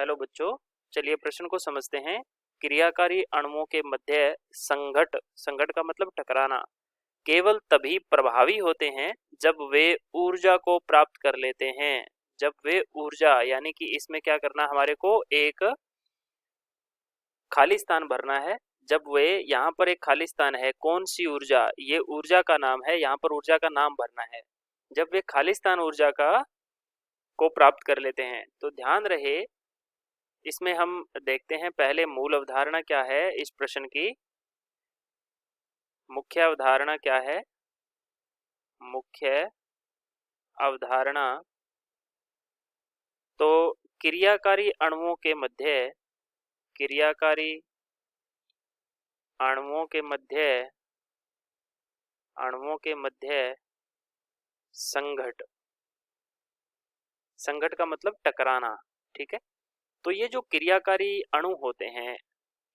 Hello बच्चों, चलिए प्रश्न को समझते हैं। क्रियाकारी अणुओं के मध्य संघट, संघट का मतलब टकराना, केवल तभी प्रभावी होते हैं जब वे ऊर्जा को प्राप्त कर लेते हैं। जब वे ऊर्जा यानी कि इसमें क्या करना, हमारे को एक खाली स्थान भरना है। जब वे यहाँ पर एक खाली स्थान है, कौन सी ऊर्जा, ये ऊर्जा का नाम है, यहाँ पर ऊर्जा का नाम भरना है। जब वे खाली स्थान ऊर्जा को प्राप्त कर लेते हैं तो ध्यान रहे, इसमें हम देखते हैं पहले मूल अवधारणा क्या है इस प्रश्न की। मुख्य अवधारणा क्या है? मुख्य अवधारणा तो क्रियाकारी अणुओं के मध्य, क्रियाकारी अणुओं के मध्य, अणुओं के मध्य संघट, संघट का मतलब टकराना। ठीक है, तो ये जो क्रियाकारी अणु होते हैं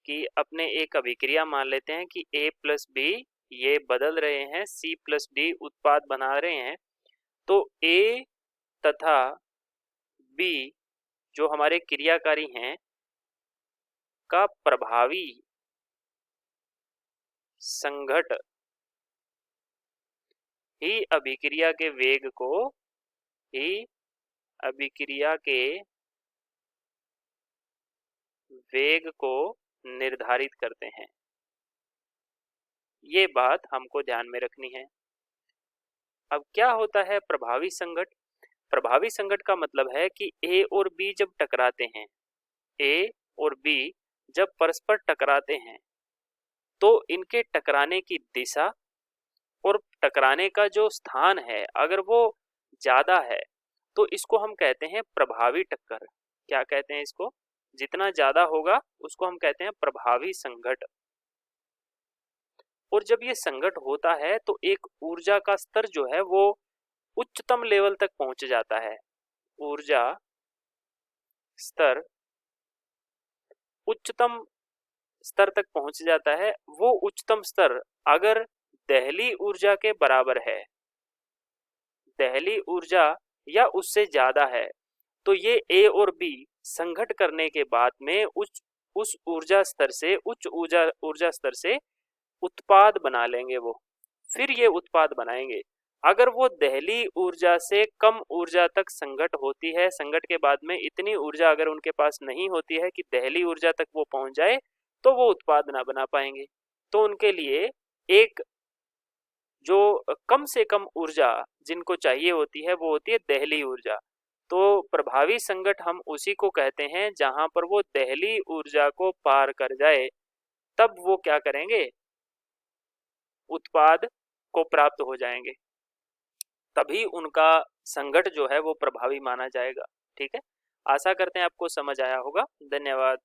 कि अपने एक अभिक्रिया मान लेते हैं कि A प्लस बी ये बदल रहे हैं, C प्लस डी उत्पाद बना रहे हैं। तो A तथा B जो हमारे क्रियाकारी हैं का प्रभावी संघट ही अभिक्रिया के वेग को, ही अभिक्रिया के वेग को निर्धारित करते हैं। ये बात हमको ध्यान में रखनी है। अब क्या होता है प्रभावी संघट? प्रभावी संघट का मतलब है कि A और B जब टकराते हैं, A और B जब परस्पर टकराते हैं तो इनके टकराने की दिशा और टकराने का जो स्थान है अगर वो ज्यादा है तो इसको हम कहते हैं प्रभावी टक्कर। क्या कहते हैं इसको? जितना ज्यादा होगा उसको हम कहते हैं प्रभावी संघट। और जब ये संघट होता है तो एक ऊर्जा का स्तर जो है वो उच्चतम लेवल तक पहुंच जाता है। ऊर्जा स्तर उच्चतम स्तर तक पहुंच जाता है। वो उच्चतम स्तर अगर दहली ऊर्जा के बराबर है, दहली ऊर्जा या उससे ज्यादा है, तो ये A और B संघट करने के बाद में उस ऊर्जा स्तर से, उच्च ऊर्जा स्तर से उत्पाद बना लेंगे वो, फिर ये उत्पाद बनाएंगे। अगर वो दहली ऊर्जा से कम ऊर्जा तक संघट होती है, संघट के बाद में इतनी ऊर्जा अगर उनके पास नहीं होती है कि दहली ऊर्जा तक वो पहुंच जाए तो वो उत्पाद ना बना पाएंगे। तो उनके लिए एक जो कम से कम ऊर्जा जिनको चाहिए होती है वो होती है दहली ऊर्जा। तो प्रभावी संघट हम उसी को कहते हैं जहां पर वो दहली ऊर्जा को पार कर जाए, तब वो क्या करेंगे, उत्पाद को प्राप्त हो जाएंगे, तभी उनका संघट जो है वो प्रभावी माना जाएगा। ठीक है, आशा करते हैं आपको समझ आया होगा। धन्यवाद।